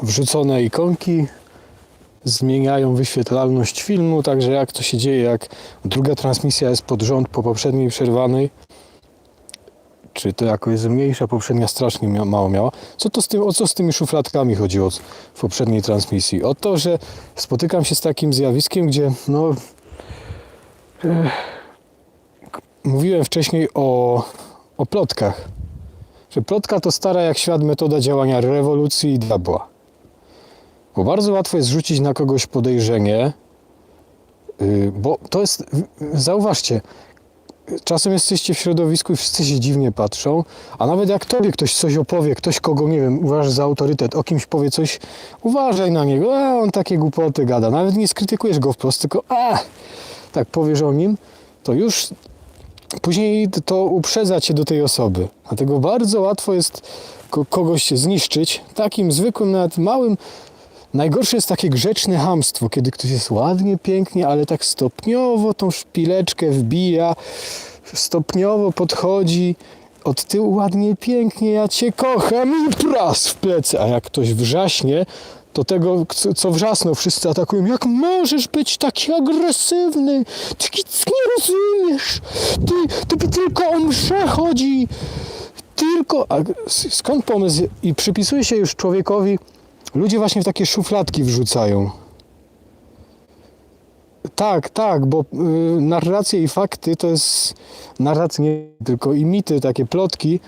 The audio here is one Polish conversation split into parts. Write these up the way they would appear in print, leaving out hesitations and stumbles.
wrzucone ikonki zmieniają wyświetlalność filmu, także jak to się dzieje, jak druga transmisja jest pod rząd po poprzedniej przerwanej, czy to jakoś jest mniejsza, poprzednia strasznie mało miała. O co z tymi szufladkami chodziło w poprzedniej transmisji? O to, że spotykam się z takim zjawiskiem, gdzie mówiłem wcześniej o plotkach. Że plotka to stara jak świat metoda działania rewolucji i diabła. Bo bardzo łatwo jest rzucić na kogoś podejrzenie, bo to jest, zauważcie, czasem jesteście w środowisku i wszyscy się dziwnie patrzą, a nawet jak tobie ktoś coś opowie, ktoś kogo, nie wiem, uważasz za autorytet, o kimś powie coś, uważaj na niego, on takie głupoty gada, nawet nie skrytykujesz go wprost, tylko tak powiesz o nim, to już później to uprzedza cię do tej osoby. Dlatego bardzo łatwo jest kogoś zniszczyć takim zwykłym, nawet małym. Najgorsze jest takie grzeczne chamstwo, kiedy ktoś jest ładnie, pięknie, ale tak stopniowo tą szpileczkę wbija, stopniowo podchodzi od tyłu ładnie, pięknie, ja cię kocham i pras w plecy. A jak ktoś wrzaśnie, to tego, co wrzasnął, wszyscy atakują. Jak możesz być taki agresywny? Ty nic nie rozumiesz. Ty tylko o mszę chodzi. A skąd pomysł? I przypisuje się już człowiekowi, ludzie właśnie w takie szufladki wrzucają. Tak, bo narracje i fakty to jest, narracje nie tylko i mity, takie plotki,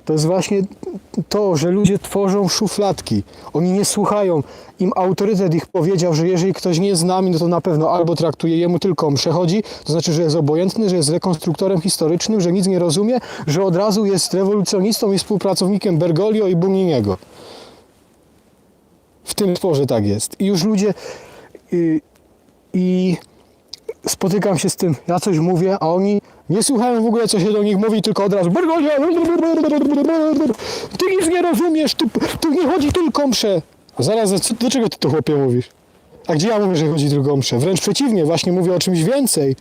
to jest właśnie to, że ludzie tworzą szufladki. Oni nie słuchają. Im autorytet ich powiedział, że jeżeli ktoś nie jest z nami, no to na pewno albo traktuje, jemu tylko on przechodzi, to znaczy, że jest obojętny, że jest rekonstruktorem historycznym, że nic nie rozumie, że od razu jest rewolucjonistą i współpracownikiem Bergoglio i Buminiego. W tym sporze tak jest. I już ludzie... I spotykam się z tym, ja coś mówię, a oni nie słuchają w ogóle, co się do nich mówi, tylko od razu Bergoglio, ty nic nie rozumiesz, tu nie chodzi tylko o mszę. A zaraz, do czego ty to, chłopie, mówisz? A gdzie ja mówię, że chodzi tylko o mszę? Wręcz przeciwnie, właśnie mówię o czymś więcej.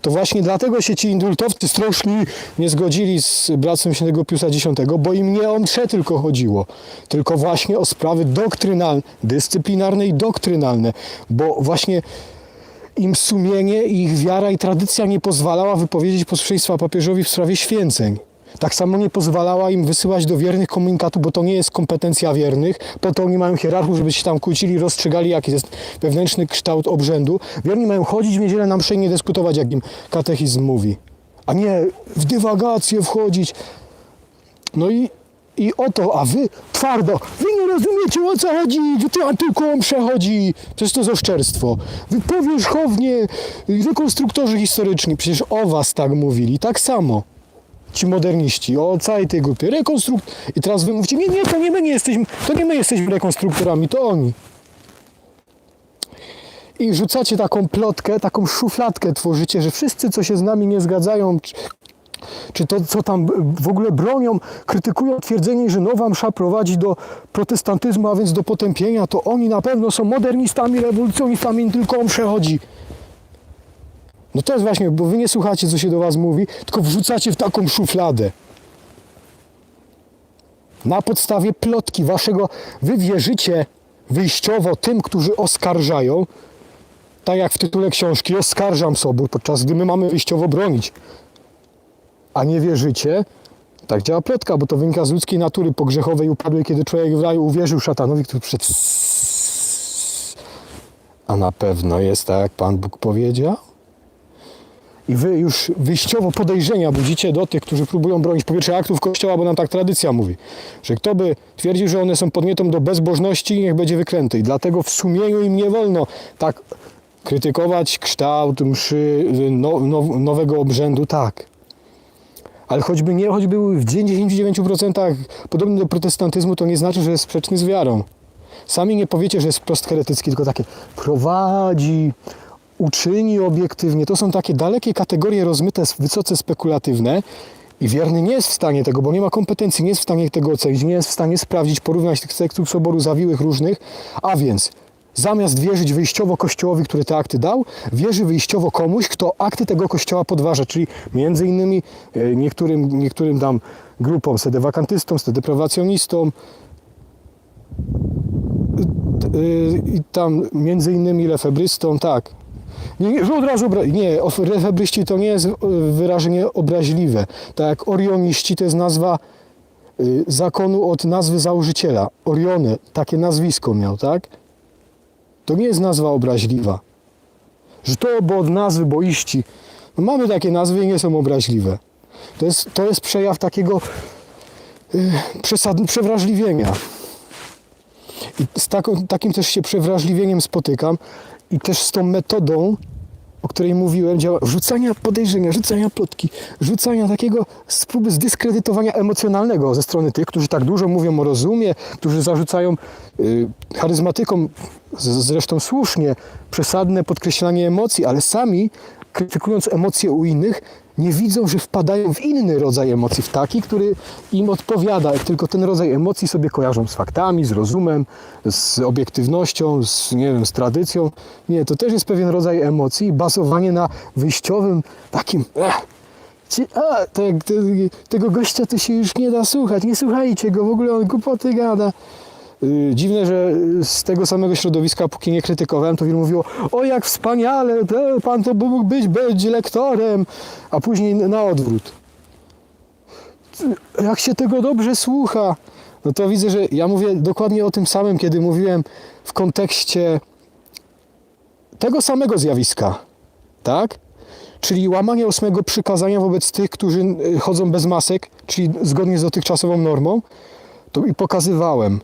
To właśnie dlatego się ci indultowcy stroszni nie zgodzili z Bractwem Świętego Piusa X, bo im nie o mszę tylko chodziło, tylko właśnie o sprawy doktrynalne, dyscyplinarne i doktrynalne, bo właśnie im sumienie, ich wiara i tradycja nie pozwalała wypowiedzieć posłuszeństwa papieżowi w sprawie święceń. Tak samo nie pozwalała im wysyłać do wiernych komunikatu, bo to nie jest kompetencja wiernych, po to oni mają hierarchów, żeby się tam kłócili, rozstrzygali, jaki jest wewnętrzny kształt obrzędu. Wierni mają chodzić w niedzielę na mszę i nie dyskutować, jak im katechizm mówi, a nie w dywagację wchodzić. No i oto, a wy twardo, wy nie rozumiecie, o co chodzi, wy tylko o mszę chodzi. Przecież to jest oszczerstwo. Wy powierzchownie, rekonstruktorzy historyczni, przecież o was tak mówili, tak samo. Ci moderniści, o całej tej grupie, I teraz wy mówicie, nie, to nie my jesteśmy rekonstruktorami, to oni. I rzucacie taką plotkę, taką szufladkę tworzycie, że wszyscy, co się z nami nie zgadzają, czy to, co tam w ogóle bronią, krytykują twierdzenie, że nowa msza prowadzi do protestantyzmu, a więc do potępienia, to oni na pewno są modernistami, rewolucjonistami, tylko o mszę chodzi. No to jest właśnie, bo wy nie słuchacie, co się do was mówi, tylko wrzucacie w taką szufladę. Na podstawie plotki waszego, wy wierzycie wyjściowo tym, którzy oskarżają, tak jak w tytule książki, oskarżam sobór, podczas gdy my mamy wyjściowo bronić. A nie wierzycie, tak działa plotka, bo to wynika z ludzkiej natury pogrzechowej, upadłej, kiedy człowiek w raju uwierzył szatanowi, który przed... A na pewno jest tak, jak Pan Bóg powiedział? I wy już wyjściowo podejrzenia budzicie do tych, którzy próbują bronić po pierwsze aktów Kościoła, bo nam tak tradycja mówi, że kto by twierdził, że one są podnietą do bezbożności, niech będzie wyklęty. I dlatego w sumieniu im nie wolno tak krytykować kształt mszy, nowego obrzędu, tak. Ale choćby był w 99% podobny do protestantyzmu, to nie znaczy, że jest sprzeczny z wiarą. Sami nie powiecie, że jest wprost heretycki, tylko takie prowadzi, uczyni obiektywnie. To są takie dalekie kategorie rozmyte, wysoce spekulatywne i wierny nie jest w stanie tego, bo nie ma kompetencji, nie jest w stanie tego ocenić, nie jest w stanie sprawdzić, porównać tych tekstów soboru zawiłych różnych, a więc zamiast wierzyć wyjściowo Kościołowi, który te akty dał, wierzy wyjściowo komuś, kto akty tego Kościoła podważa, czyli między innymi niektórym tam grupom sedewakantystom, sedeprawacjonistom, i tam między innymi lefebrystom, tak. Nie, że od razu nie, lefebryści to nie jest wyrażenie obraźliwe. Tak jak orioniści to jest nazwa zakonu od nazwy założyciela. Orione, takie nazwisko miał, tak? To nie jest nazwa obraźliwa. Że to, bo od nazwy boiści. No mamy takie nazwy i nie są obraźliwe. To jest przejaw takiego przewrażliwienia. I z takim też się przewrażliwieniem spotykam i też z tą metodą, o której mówiłem, działa rzucania podejrzenia, rzucania plotki, rzucania takiego próby zdyskredytowania emocjonalnego ze strony tych, którzy tak dużo mówią o rozumie, którzy zarzucają charyzmatykom, zresztą słusznie, przesadne podkreślanie emocji, ale sami, krytykując emocje u innych, nie widzą, że wpadają w inny rodzaj emocji, w taki, który im odpowiada. Jak tylko ten rodzaj emocji sobie kojarzą z faktami, z rozumem, z obiektywnością, z tradycją. Nie, to też jest pewien rodzaj emocji, bazowanie na wyjściowym takim tego gościa to się już nie da słuchać, nie słuchajcie go, w ogóle on głupoty gada. Dziwne, że z tego samego środowiska, póki nie krytykowałem, to wielu mówiło, o jak wspaniale, pan to mógł być lektorem, a później na odwrót. Jak się tego dobrze słucha. No to widzę, że ja mówię dokładnie o tym samym, kiedy mówiłem w kontekście tego samego zjawiska, tak? Czyli łamania 8 przykazania wobec tych, którzy chodzą bez masek, czyli zgodnie z dotychczasową normą, to i pokazywałem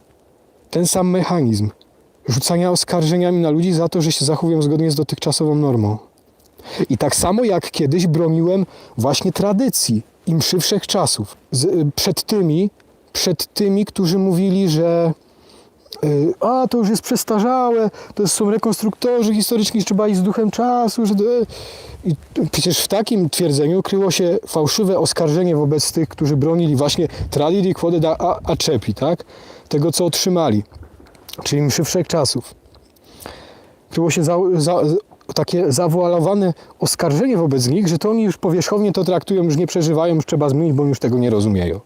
ten sam mechanizm rzucania oskarżeniami na ludzi za to, że się zachowują zgodnie z dotychczasową normą. I tak samo jak kiedyś broniłem właśnie tradycji i mszy wszechczasów przed tymi, którzy mówili, że to już jest przestarzałe, to są rekonstruktorzy historyczni, trzeba iść z duchem czasu. I przecież w takim twierdzeniu kryło się fałszywe oskarżenie wobec tych, którzy bronili właśnie tradidi quod accepi, tak? Tego, co otrzymali, czyli mszy wszechczasów. Kryło się takie zawoalowane oskarżenie wobec nich, że to oni już powierzchownie to traktują, już nie przeżywają, już trzeba zmienić, bo już tego nie rozumieją.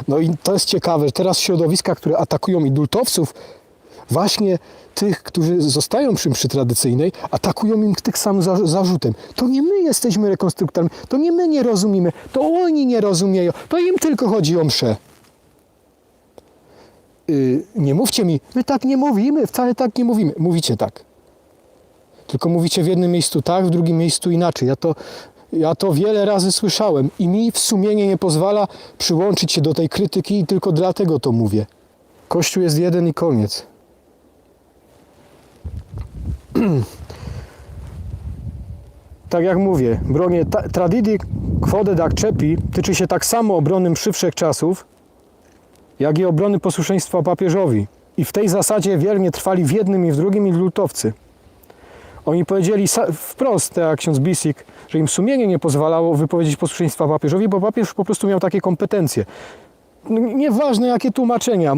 No i to jest ciekawe, że teraz środowiska, które atakują indultowców, właśnie tych, którzy zostają przy mszy tradycyjnej, atakują im tym samym zarzutem. To nie my jesteśmy rekonstruktorami, to nie my nie rozumiemy, to oni nie rozumieją, to im tylko chodzi o mszę. Nie mówcie mi, my tak nie mówimy, wcale tak nie mówimy. Mówicie tak. Tylko mówicie w jednym miejscu tak, w drugim miejscu inaczej. Ja to wiele razy słyszałem i mi w sumienie nie pozwala przyłączyć się do tej krytyki i tylko dlatego to mówię. Kościół jest jeden i koniec. Tak jak mówię, bronię tradidi quod accepi tyczy się tak samo obrony mszy wszechczasów, jak i obrony posłuszeństwa papieżowi. I w tej zasadzie wiernie trwali w jednym i w drugim indultowcy. Oni powiedzieli wprost, tak jak ksiądz Bisik, że im sumienie nie pozwalało wypowiedzieć posłuszeństwa papieżowi, bo papież po prostu miał takie kompetencje. Nieważne jakie tłumaczenia.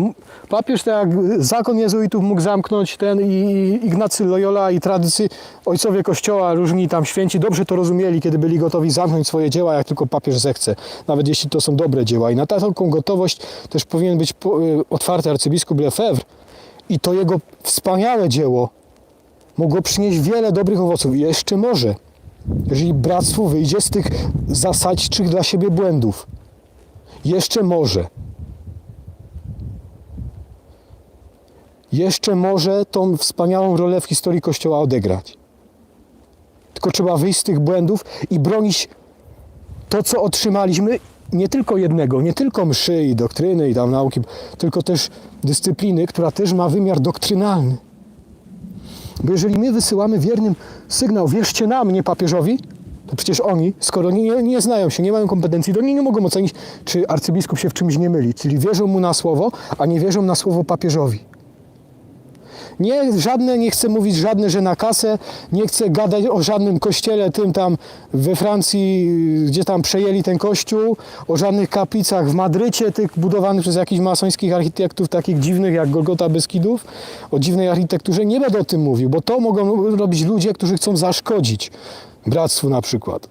Papież, tak jak zakon jezuitów mógł zamknąć i Ignacy Loyola i tradycy ojcowie Kościoła, różni tam święci, dobrze to rozumieli, kiedy byli gotowi zamknąć swoje dzieła, jak tylko papież zechce. Nawet jeśli to są dobre dzieła. I na taką gotowość też powinien być otwarty arcybiskup Lefebvre. I to jego wspaniałe dzieło mogło przynieść wiele dobrych owoców. I jeszcze może, jeżeli bractwo wyjdzie z tych zasadczych dla siebie błędów. Jeszcze może. Jeszcze może tą wspaniałą rolę w historii Kościoła odegrać. Tylko trzeba wyjść z tych błędów i bronić to, co otrzymaliśmy, nie tylko jednego, nie tylko mszy i doktryny i tam nauki, tylko też dyscypliny, która też ma wymiar doktrynalny. Bo jeżeli my wysyłamy wiernym sygnał, wierzcie nam, nie papieżowi, to przecież oni, skoro nie znają się, nie mają kompetencji, to oni nie mogą ocenić, czy arcybiskup się w czymś nie myli. Czyli wierzą mu na słowo, a nie wierzą na słowo papieżowi. Nie chcę mówić żadne, że na kasę, nie chcę gadać o żadnym kościele tym tam we Francji, gdzie tam przejęli ten kościół, o żadnych kaplicach w Madrycie, tych budowanych przez jakichś masońskich architektów, takich dziwnych jak Golgota Beskidów, o dziwnej architekturze. Nie będę o tym mówił, bo to mogą robić ludzie, którzy chcą zaszkodzić bractwu na przykład.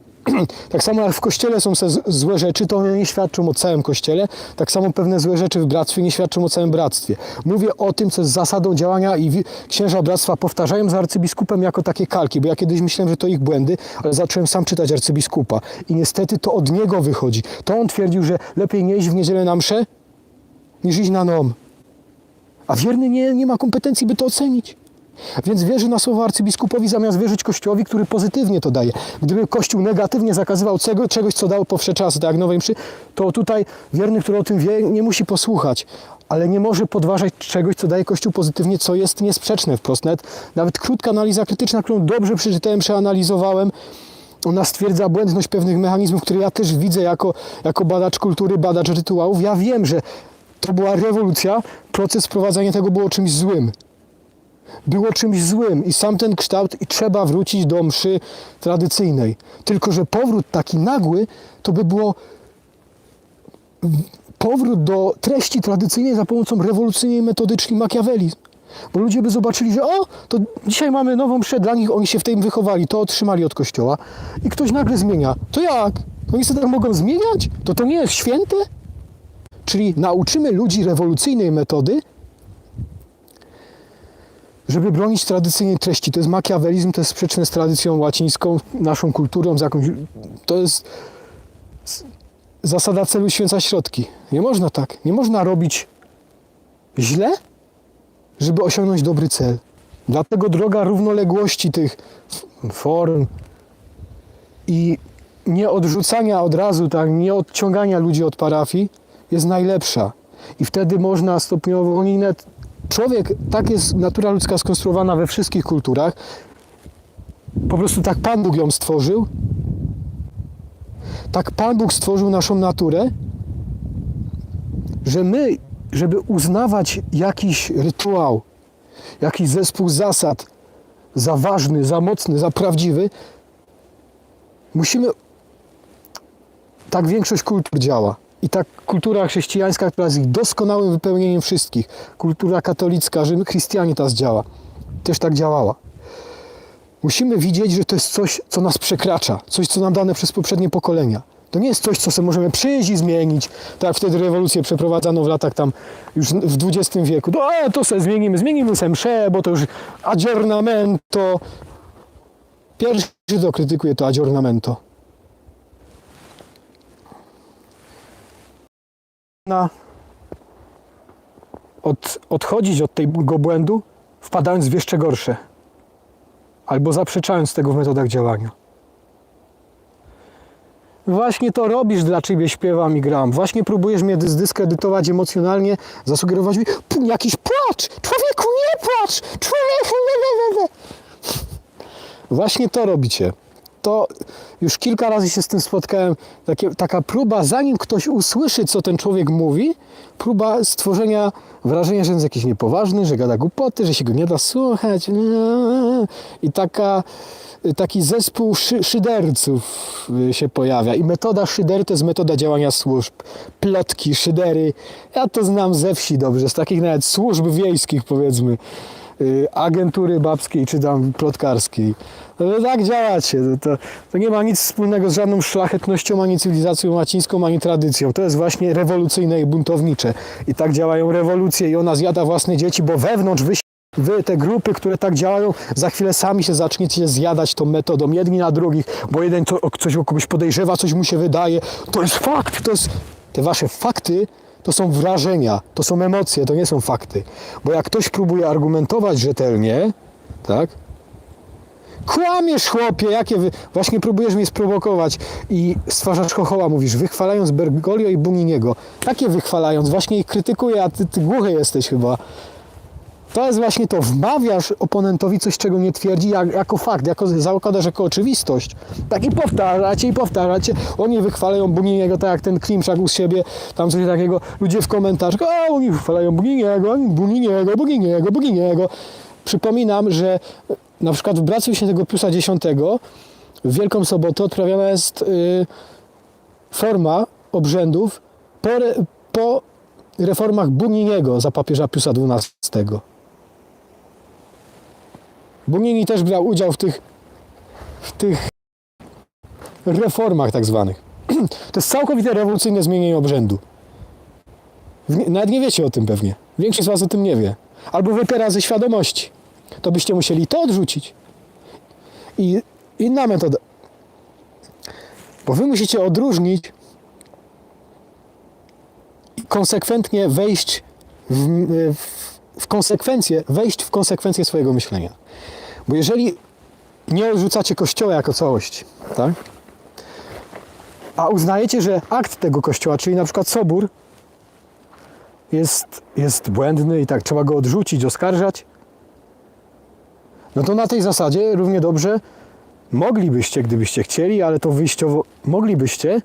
Tak samo jak w Kościele są złe rzeczy, to one nie świadczą o całym Kościele. Tak samo pewne złe rzeczy w bractwie nie świadczą o całym bractwie. Mówię o tym, co jest zasadą działania i księża bractwa powtarzają za arcybiskupem jako takie kalki, bo ja kiedyś myślałem, że to ich błędy, ale zacząłem sam czytać arcybiskupa i niestety to od niego wychodzi. To on twierdził, że lepiej nie iść w niedzielę na mszę, niż iść na NOM. A wierny nie ma kompetencji, by to ocenić. Więc wierzy na słowo arcybiskupowi zamiast wierzyć Kościołowi, który pozytywnie to daje. Gdyby Kościół negatywnie zakazywał czegoś, co dało powsze czasy, tak jak nowej mszy, to tutaj wierny, który o tym wie, nie musi posłuchać, ale nie może podważać czegoś, co daje Kościół pozytywnie, co jest niesprzeczne wprost. Nawet krótka analiza krytyczna, którą dobrze przeczytałem, przeanalizowałem, ona stwierdza błędność pewnych mechanizmów, które ja też widzę jako badacz kultury, badacz rytuałów. Ja wiem, że to była rewolucja, proces wprowadzania tego było czymś złym. Było czymś złym i sam ten kształt i trzeba wrócić do mszy tradycyjnej. Tylko że powrót taki nagły to by było powrót do treści tradycyjnej za pomocą rewolucyjnej metodyczki Machiavellizm. Bo ludzie by zobaczyli, że to dzisiaj mamy nową mszę dla nich, oni się w tym wychowali, to otrzymali od Kościoła i ktoś nagle zmienia. To jak? Oni sobie tak mogą zmieniać? To nie jest święte? Czyli nauczymy ludzi rewolucyjnej metody, żeby bronić tradycyjnej treści. To jest makiawelizm, to jest sprzeczne z tradycją łacińską, naszą kulturą, z jakąś... To jest zasada celu święca środki. Nie można tak. Nie można robić źle, żeby osiągnąć dobry cel. Dlatego droga równoległości tych form i nie odrzucania od razu, tak, nie odciągania ludzi od parafii jest najlepsza. I wtedy można stopniowo... Człowiek, tak jest natura ludzka skonstruowana we wszystkich kulturach. Po prostu tak Pan Bóg ją stworzył. Tak Pan Bóg stworzył naszą naturę, że my, żeby uznawać jakiś rytuał, jakiś zespół zasad za ważny, za mocny, za prawdziwy, musimy... Tak większość kultur działa. I tak kultura chrześcijańska, która jest ich doskonałym wypełnieniem wszystkich. Kultura katolicka, Rzym, Christianitas działa. Też tak działała. Musimy widzieć, że to jest coś, co nas przekracza. Coś, co nam dane przez poprzednie pokolenia. To nie jest coś, co sobie możemy przyjść i zmienić. Tak jak wtedy rewolucję przeprowadzano w latach tam już w XX wieku. To sobie zmienimy sobie mszę, bo to już aggiornamento. Pierwszy, kto krytykuje to aggiornamento. Odchodzić od tego błędu, wpadając w jeszcze gorsze. Albo zaprzeczając tego w metodach działania. Właśnie to robisz, dla ciebie śpiewam i gram. Właśnie próbujesz mnie zdyskredytować emocjonalnie, zasugerować mi jakiś płacz! Człowieku, nie płacz! Człowieku, nie. Właśnie to robicie. To już kilka razy się z tym spotkałem. Taka próba, zanim ktoś usłyszy, co ten człowiek mówi, próba stworzenia wrażenia, że jest jakiś niepoważny, że gada głupoty, że się go nie da słuchać. I taki zespół szyderców się pojawia. I metoda szydery to jest metoda działania służb. Plotki, szydery. Ja to znam ze wsi dobrze, z takich nawet służb wiejskich, powiedzmy. Agentury babskiej czy tam plotkarskiej. No tak działacie. To nie ma nic wspólnego z żadną szlachetnością, ani cywilizacją łacińską, ani tradycją. To jest właśnie rewolucyjne i buntownicze. I tak działają rewolucje i ona zjada własne dzieci, bo wewnątrz wy, te grupy, które tak działają, za chwilę sami się zaczniecie zjadać tą metodą, jedni na drugich, bo jeden coś o kogoś podejrzewa, coś mu się wydaje. To jest fakt, te wasze fakty to są wrażenia, to są emocje, to nie są fakty. Bo jak ktoś próbuje argumentować rzetelnie, tak? Kłamiesz, chłopie, właśnie próbujesz mnie sprowokować i stwarzasz chochoła, mówisz, wychwalając Bergoglio i Buniniego. Takie wychwalając, właśnie ich krytykuję, a ty głuchy jesteś chyba. To jest właśnie to, wmawiasz oponentowi coś, czego nie twierdzi, jako fakt, zakładasz jako oczywistość. Tak i powtarzacie. Oni wychwalają Buniniego, tak jak ten Klimczak u siebie, tam coś takiego, ludzie w komentarzach, oni wychwalają Buniniego. Przypominam, że na przykład w Bractwie Świętego Piusa X w Wielką Sobotę odprawiana jest forma obrzędów po reformach Buniniego za papieża Piusa XII. Bunini też brał udział w tych reformach tak zwanych. To jest całkowite rewolucyjne zmienienie obrzędu. Nawet nie wiecie o tym pewnie. Większość z was o tym nie wie. Albo wypiera ze świadomości. To byście musieli to odrzucić. I inna metoda. Bo wy musicie odróżnić i konsekwentnie wejść w konsekwencje swojego myślenia. Bo jeżeli nie odrzucacie Kościoła jako całości, tak? A uznajecie, że akt tego Kościoła, czyli na przykład Sobór, jest błędny i tak trzeba go odrzucić, oskarżać, no to na tej zasadzie równie dobrze moglibyście, gdybyście chcieli, ale to wyjściowo moglibyście,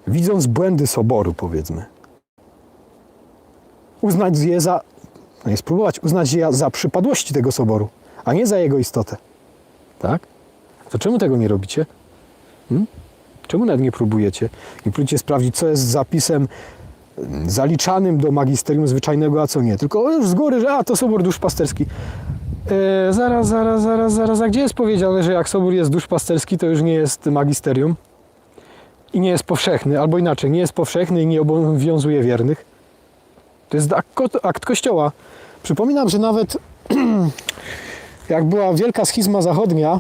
widząc błędy Soboru, powiedzmy, uznać je za, no nie spróbować, uznać je za przypadłości tego Soboru, a nie za jego istotę. Tak? To czemu tego nie robicie? Czemu nawet nie próbujecie? Nie próbujecie sprawdzić, co jest zapisem zaliczanym do magisterium zwyczajnego, a co nie. Tylko już z góry, że to Sobór duszpasterski. Zaraz. A gdzie jest powiedziane, że jak Sobór jest duszpasterski, to już nie jest magisterium? I nie jest powszechny, albo inaczej, nie jest powszechny i nie obowiązuje wiernych? To jest akt Kościoła. Przypominam, że nawet jak była wielka schizma zachodnia,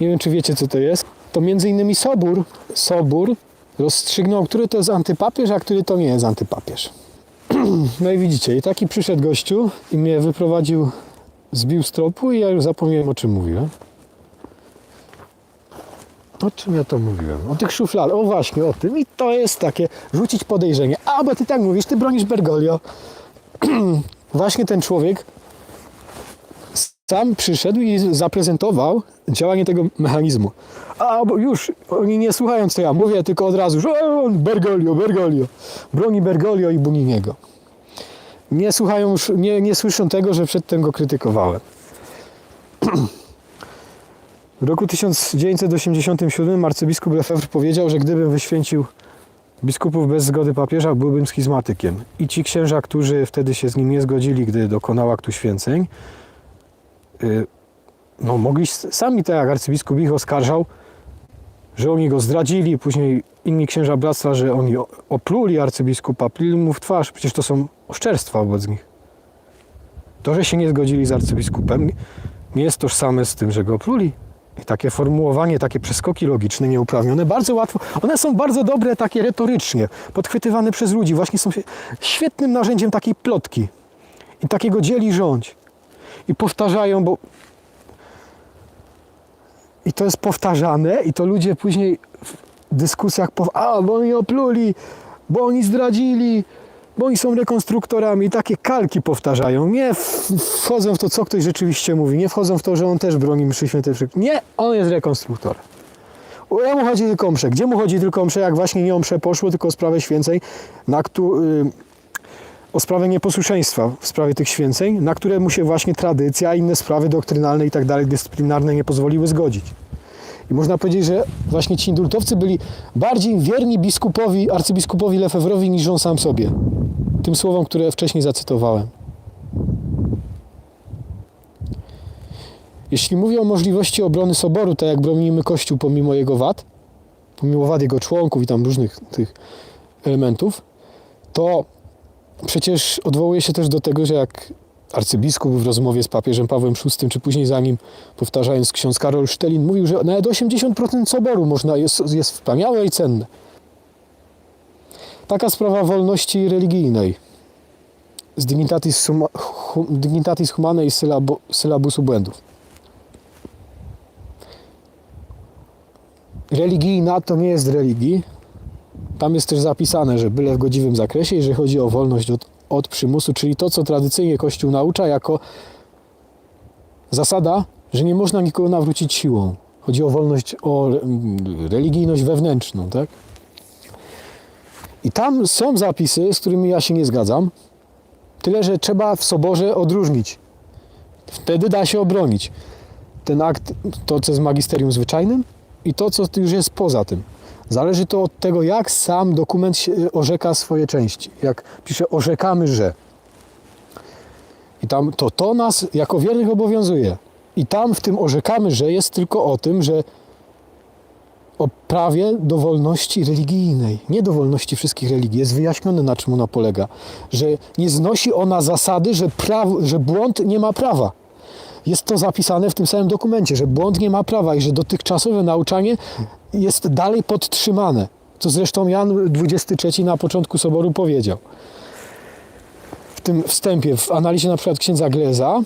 nie wiem, czy wiecie, co to jest, to między innymi Sobór rozstrzygnął, który to jest antypapież, a który to nie jest antypapież. No i widzicie, i taki przyszedł gościu i mnie wyprowadził, zbił z tropu i ja już zapomniałem, o czym mówiłem. O czym ja to mówiłem? O tych szufladach, o właśnie, o tym. I to jest takie, rzucić podejrzenie. A, bo ty tak mówisz, ty bronisz Bergoglio. Właśnie ten człowiek sam przyszedł i zaprezentował działanie tego mechanizmu. A, bo już oni nie słuchają, co ja mówię, tylko od razu, że Bergoglio. Broni Bergoglio i Buniniego. Nie słuchają, nie słyszą tego, że przedtem go krytykowałem. W roku 1987 arcybiskup Lefebvre powiedział, że gdybym wyświęcił biskupów bez zgody papieża, byłbym schizmatykiem. I ci księża, którzy wtedy się z nim nie zgodzili, gdy dokonał aktu święceń, no mogli sami, tak jak arcybiskup ich oskarżał, że oni go zdradzili, później inni księża bractwa, że oni opluli arcybiskupa, pluli mu w twarz. Przecież to są oszczerstwa wobec nich. To, że się nie zgodzili z arcybiskupem, nie jest tożsame z tym, że go opluli. I takie formułowanie, takie przeskoki logiczne, nieuprawnione, bardzo łatwo, one są bardzo dobre takie retorycznie, podchwytywane przez ludzi, właśnie są świetnym narzędziem takiej plotki i takiego dziel i rządź. I powtarzają, bo i to jest powtarzane i to ludzie później w dyskusjach bo oni opluli, bo oni zdradzili, bo oni są rekonstruktorami i takie kalki powtarzają. Nie wchodzą w to, co ktoś rzeczywiście mówi, nie wchodzą w to, że on też broni mszy świętej. Nie, on jest rekonstruktorem. Jemu chodzi tylko o mszę. Gdzie mu chodzi tylko o mszę, jak właśnie nie o mszę poszło, tylko o sprawę święceń, o sprawę nieposłuszeństwa w sprawie tych święceń, na które mu się właśnie tradycja, inne sprawy doktrynalne i tak dalej, dyscyplinarne nie pozwoliły zgodzić. I można powiedzieć, że właśnie ci indultowcy byli bardziej wierni arcybiskupowi Lefebvre'owi niż on sam sobie. Tym słowom, które wcześniej zacytowałem. Jeśli mówię o możliwości obrony Soboru, tak jak bronimy Kościół pomimo jego wad, pomimo wad jego członków i tam różnych tych elementów, to przecież odwołuje się też do tego, że jak arcybiskup w rozmowie z papieżem Pawłem VI, czy później za nim, powtarzając ksiądz Karol Sztelin, mówił, że nawet 80% Soboru jest wspaniałe i cenne. Taka sprawa wolności religijnej z Dignitatis Humanae i sylabusu błędów. Religijna to nie jest religii. Tam jest też zapisane, że byle w godziwym zakresie i że chodzi o wolność od przymusu, czyli to, co tradycyjnie Kościół naucza jako zasada, że nie można nikogo nawrócić siłą. Chodzi o wolność, o religijność wewnętrzną, tak? I tam są zapisy, z którymi ja się nie zgadzam, tyle, że trzeba w Soborze odróżnić. Wtedy da się obronić ten akt, to co jest magisterium zwyczajnym i to, co już jest poza tym. Zależy to od tego, jak sam dokument orzeka swoje części. Jak pisze, orzekamy, że. I tam to nas jako wiernych obowiązuje. I tam w tym orzekamy, że jest tylko o tym, że o prawie do wolności religijnej, nie do wolności wszystkich religii. Jest wyjaśnione, na czym ona polega. Że nie znosi ona zasady, że błąd nie ma prawa. Jest to zapisane w tym samym dokumencie, że błąd nie ma prawa i że dotychczasowe nauczanie jest dalej podtrzymane. Co zresztą Jan XXIII na początku Soboru powiedział. W tym wstępie, w analizie na przykład księdza Gleza,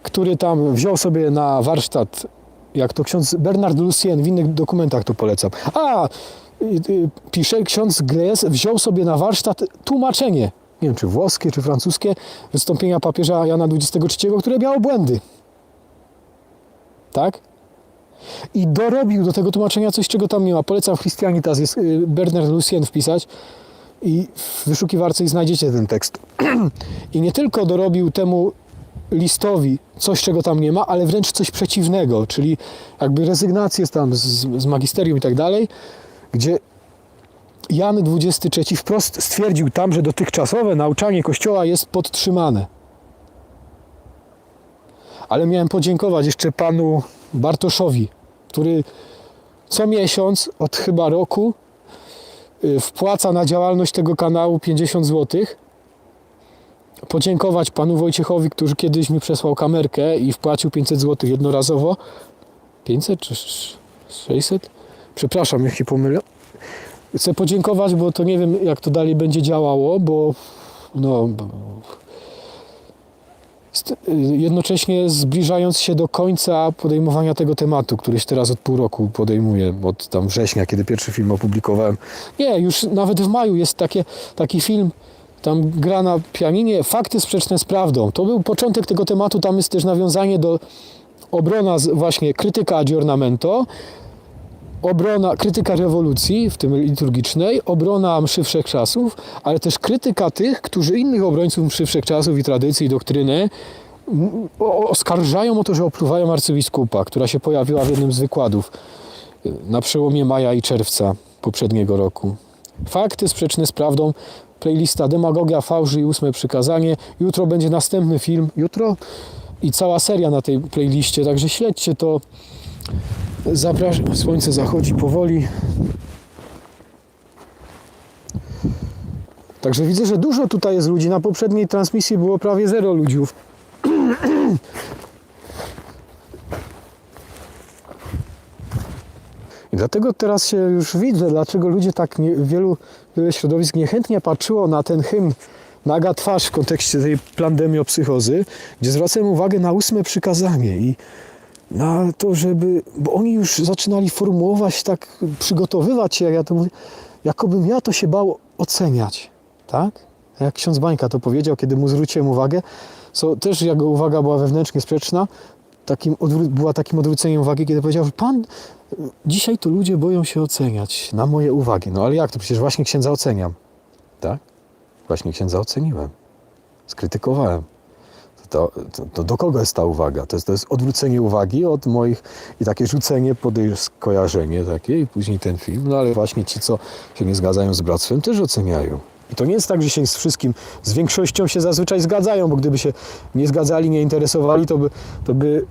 który tam wziął sobie na warsztat, jak to ksiądz Bernard Lucien, w innych dokumentach to polecam. Pisze, ksiądz Glez wziął sobie na warsztat tłumaczenie, nie wiem czy włoskie, czy francuskie, wystąpienia papieża Jana XXIII, które miało błędy. Tak? I dorobił do tego tłumaczenia coś, czego tam nie ma. Polecam w Christianitas, jest Bernard Lucien wpisać i w wyszukiwarce i znajdziecie ten tekst. I nie tylko dorobił temu listowi coś, czego tam nie ma, ale wręcz coś przeciwnego, czyli jakby rezygnację tam z magisterium i tak dalej, gdzie Jan XXIII wprost stwierdził tam, że dotychczasowe nauczanie Kościoła jest podtrzymane. Ale miałem podziękować jeszcze panu Bartoszowi, który co miesiąc od chyba roku wpłaca na działalność tego kanału 50 zł. Podziękować panu Wojciechowi, który kiedyś mi przesłał kamerkę i wpłacił 500 zł jednorazowo. 500 czy 600? Przepraszam, jak się pomylę. Chcę podziękować, bo to nie wiem, jak to dalej będzie działało, bo jednocześnie zbliżając się do końca podejmowania tego tematu, któryś teraz od pół roku podejmuję, od tam września, kiedy pierwszy film opublikowałem. Nie, już nawet w maju jest taki film, tam gra na pianinie, Fakty sprzeczne z prawdą. To był początek tego tematu, tam jest też nawiązanie do obrona właśnie krytyka aggiornamento, krytyka rewolucji, w tym liturgicznej, obrona mszy wszechczasów, ale też krytyka tych, którzy innych obrońców mszy wszechczasów i tradycji, i doktryny oskarżają o to, że opluwają arcybiskupa, która się pojawiła w jednym z wykładów na przełomie maja i czerwca poprzedniego roku. Fakty sprzeczne z prawdą, playlista Demagogia, fałszy i 8 przykazanie. Jutro będzie następny film, jutro i cała seria na tej playliście, także śledźcie to. Zapraszam, słońce zachodzi powoli. Także widzę, że dużo tutaj jest ludzi. Na poprzedniej transmisji było prawie 0 ludziów. I dlatego teraz się już widzę, dlaczego ludzie tak wiele środowisk niechętnie patrzyło na ten hymn Naga twarz w kontekście tej plandemiopsychozy, gdzie zwracałem uwagę na 8 przykazanie i na to, bo oni już zaczynali formułować, tak przygotowywać się, jak ja to mówię, jakobym ja to się bał oceniać, tak? Jak ksiądz Bańka to powiedział, kiedy mu zwróciłem uwagę, co też jego uwaga była wewnętrznie sprzeczna, była takim odwróceniem uwagi, kiedy powiedział, że pan, dzisiaj to ludzie boją się oceniać na moje uwagi. No ale jak to? Przecież właśnie księdza oceniam, tak? Właśnie księdza oceniłem, skrytykowałem. To do kogo jest ta uwaga? To jest odwrócenie uwagi od moich i takie rzucenie, skojarzenie takie i później ten film. No ale właśnie ci, co się nie zgadzają z bractwem, też oceniają. I to nie jest tak, że się z wszystkim, z większością się zazwyczaj zgadzają, bo gdyby się nie zgadzali, nie interesowali, to by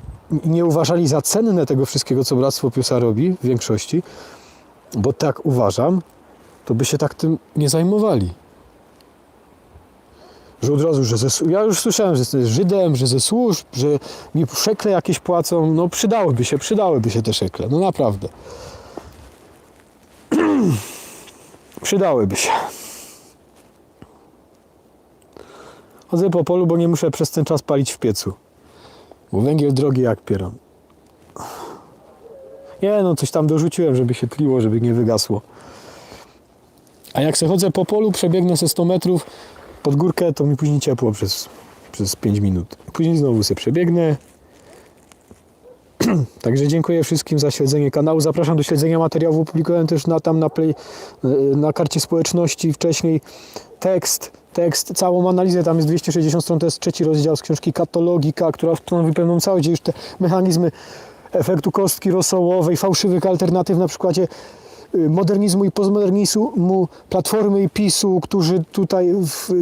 nie uważali za cenne tego wszystkiego, co Bractwo Piusa robi w większości, bo tak uważam, to by się tak tym nie zajmowali. Że od razu, ja już słyszałem, że jesteś Żydem, że ze służb, że mi szekle jakieś płacą, no przydałyby się te szekle, no naprawdę. Przydałyby się. Chodzę po polu, bo nie muszę przez ten czas palić w piecu. Bo węgiel drogi jak pieron. Nie no, coś tam dorzuciłem, żeby się tliło, żeby nie wygasło. A jak se chodzę po polu, przebiegnę se 100 metrów pod górkę, to mi później ciepło przez 5 minut. Później znowu se przebiegnę. Także dziękuję wszystkim za śledzenie kanału. Zapraszam do śledzenia materiałów. Opublikowałem też na karcie społeczności wcześniej tekst, całą analizę. Tam jest 260 stron, to jest 3 rozdział z książki Katologika, która stanowi pewną całość, gdzie już te mechanizmy efektu kostki rosołowej, fałszywych alternatyw na przykładzie modernizmu i postmodernizmu, Platformy i PiS-u, którzy tutaj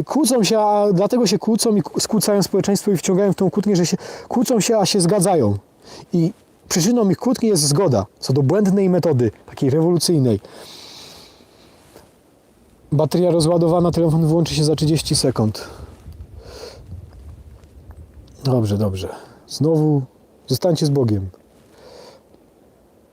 kłócą się, a dlatego się kłócą i skłócają społeczeństwo i wciągają w tą kłótnię, że się kłócą się, a się zgadzają. I przyczyną ich kłótni jest zgoda co do błędnej metody, takiej rewolucyjnej. Bateria rozładowana, telefon wyłączy się za 30 sekund. Dobrze, dobrze. Znowu zostańcie z Bogiem.